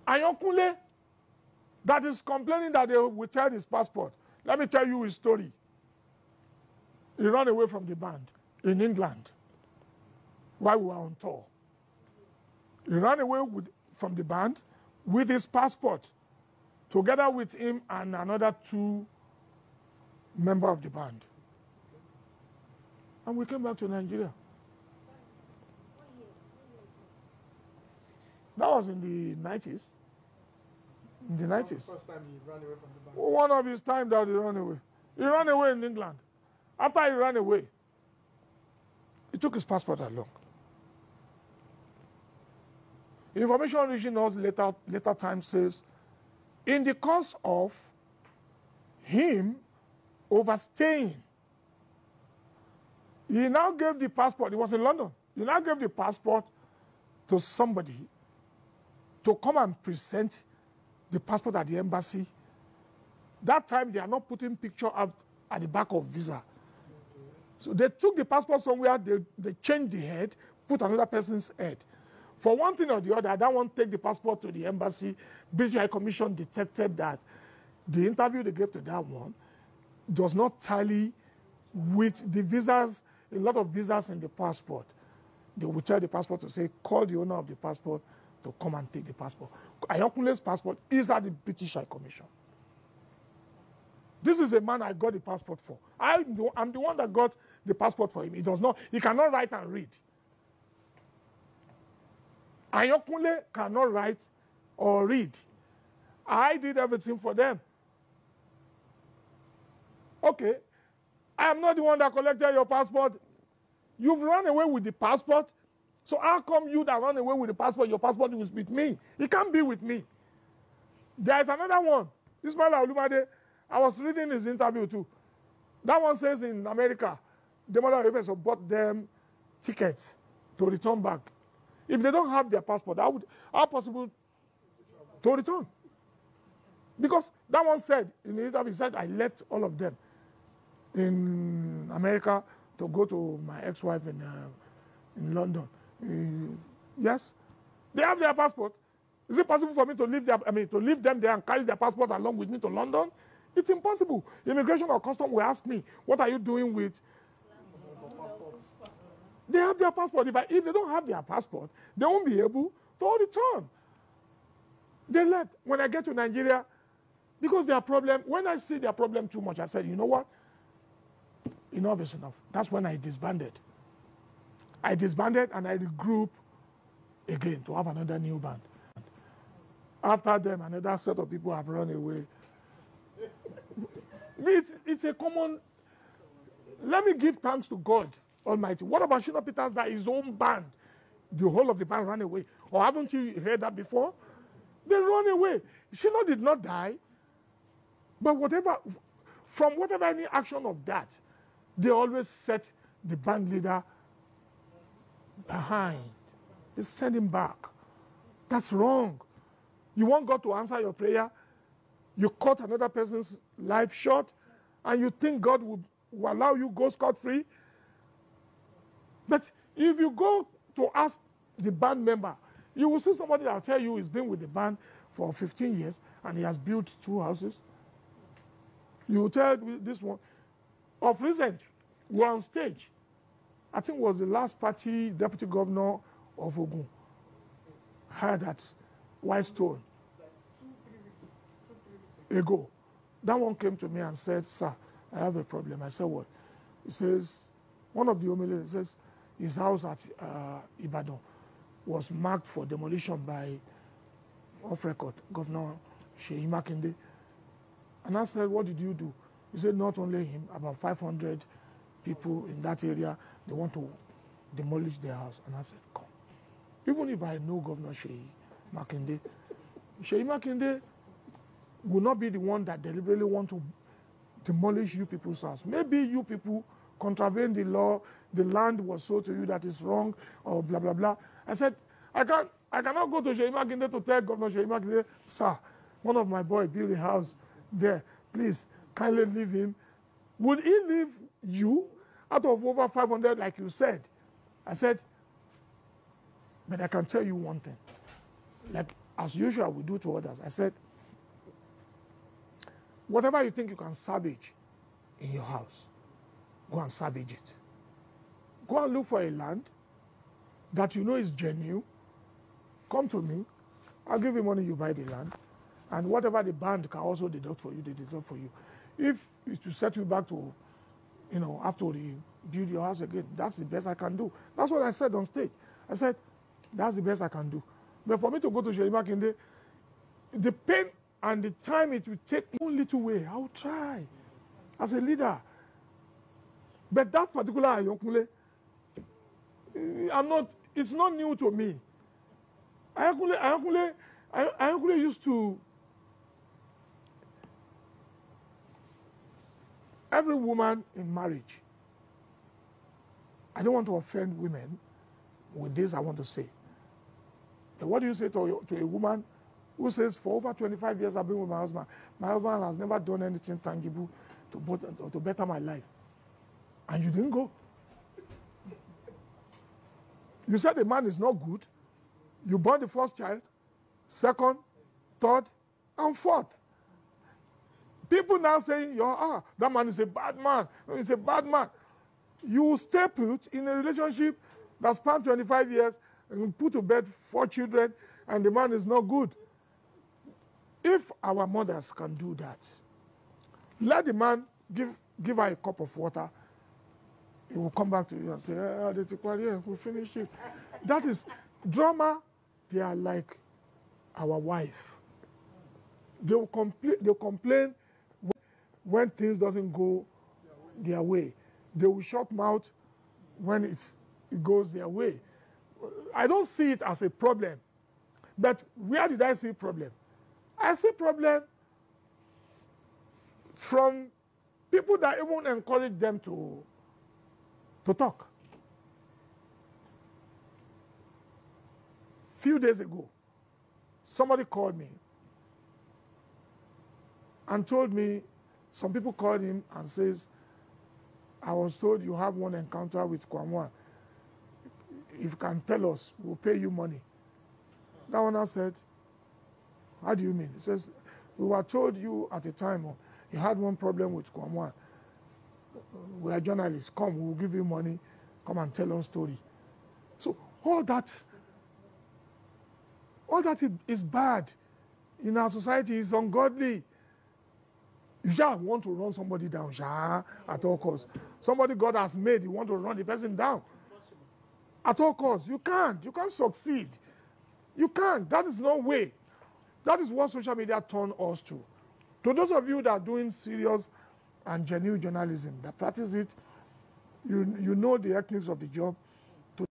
Ayankunle, that is complaining that they withheld his passport. Let me tell you his story. He ran away from the band in England while we were on tour. He ran away from the band with his passport, together with him and another 2 members of the band. And we came back to Nigeria. That was in the 90s. In the 90s. First time he ran away from the band. One of his times that he ran away. He ran away in England. After he ran away, he took his passport along. Information reaching us later time says, in the course of him overstaying, he now gave the passport. He was in London. He now gave the passport to somebody to come and present the passport at the embassy. That time, they are not putting picture at the back of visa. So they took the passport somewhere, they changed the head, put another person's head. For one thing or the other, that one take the passport to the embassy. British High Commission detected that the interview they gave to that one does not tally with the visas, a lot of visas in the passport. They will tell the passport to say, call the owner of the passport to come and take the passport. Ayankunle's passport is at the British High Commission. This is a man I got the passport for. I'm the one that got the passport for him. He cannot write and read. Ayankunle cannot write or read. I did everything for them. Okay, I am not the one that collected your passport. You've run away with the passport. So how come you that run away with the passport, your passport is with me? It can't be with me. There is another one. Ismail Olumade, I was reading his interview too. That one says in America, the mother of Efeso bought them tickets to return back. If they don't have their passport, how possible to return? Because that one said, in the interview, he said, I left all of them in America to go to my ex-wife in London. Yes, they have their passport. Is it possible for me to leave them there and carry their passport along with me to London? It's impossible. Immigration or custom will ask me, what are you doing with? They have their passport. If they don't have their passport, they won't be able to return. They left. When I get to Nigeria, because their problem, when I see their problem too much, I said, you know what? Enough is enough. That's when I disbanded. I disbanded and I regrouped again to have another new band. After them, another set of people have run away. It's a common... Let me give thanks to God Almighty. What about Shina Peters that his own band, the whole of the band ran away? Or haven't you heard that before? They run away. Shina did not die. But from whatever any action of that, they always set the band leader behind. They send him back. That's wrong. You want God to answer your prayer, you cut another person's life short, and you think God will allow you go scot-free. But if you go to ask the band member, you will see somebody that will tell you he's been with the band for 15 years and he has built 2 houses. You will tell this one. Of recent, we were on stage. I think it was the last party deputy governor of Ogun had at White Stone ago. That one came to me and said, sir, I have a problem. I said, what? He says, one of the homeless says, his house at Ibadan was marked for demolition by, off record, Governor Seyi Makinde. And I said, what did you do? He said, not only him, about 500 people in that area, they want to demolish their house. And I said, come. Even if I know Governor Seyi Makinde will not be the one that deliberately want to demolish you people's house. Maybe you people contravene the law, the land was sold to you that is wrong, or blah, blah, blah. I said, I cannot go to Seyi Makinde to tell Governor Seyi Makinde, sir, one of my boys built a house there. Please, kindly leave him. Would he leave you out of over 500 like you said? I said, but I can tell you one thing. Like as usual, we do to others. I said, whatever you think you can salvage in your house, go and salvage it. Go and look for a land that you know is genuine. Come to me. I'll give you money, you buy the land. And whatever the band can also deduct for you, they deduct for you. If it's to set you back to, you know, after you build your house again, that's the best I can do. That's what I said on stage. I said, that's the best I can do. But for me to go to Seyi Makinde, the pain and the time it will take one little way, I will try as a leader. But that particular Ayankunle, it's not new to me. Ayankunle used to, every woman in marriage, I don't want to offend women with this I want to say. But what do you say to a woman who says, for over 25 years I've been with my husband has never done anything tangible to better my life, and you didn't go? You said the man is not good. You born the first child, second, third, and fourth. People now saying, that man is a bad man. He's a bad man. You stay put in a relationship that spanned 25 years and put to bed 4 children, and the man is not good. If our mothers can do that, let the man give her a cup of water. He will come back to you and say, we finished it. That is drama. They are like our wife. They will complain when things doesn't go their way. They will shut mouth when it goes their way. I don't see it as a problem. But where did I see problem? I see problem from people that even encourage them to talk. Few days ago, somebody called me and told me, some people called him and says, I was told you have one encounter with Kwamwa. If you can tell us, we'll pay you money. That one I said, how do you mean? He says, we were told you at the time, you had one problem with Kwamwa. We are journalists. Come, we'll give you money. Come and tell us story. So all that is bad in our society. Is ungodly. You just want to run somebody down, at all costs. Somebody God has made, you want to run the person down. At all costs. You can't. You can't succeed. You can't. That is no way. That is what social media turned us to. To those of you that are doing serious and genuine journalism, that practice it, you know the ethics of the job,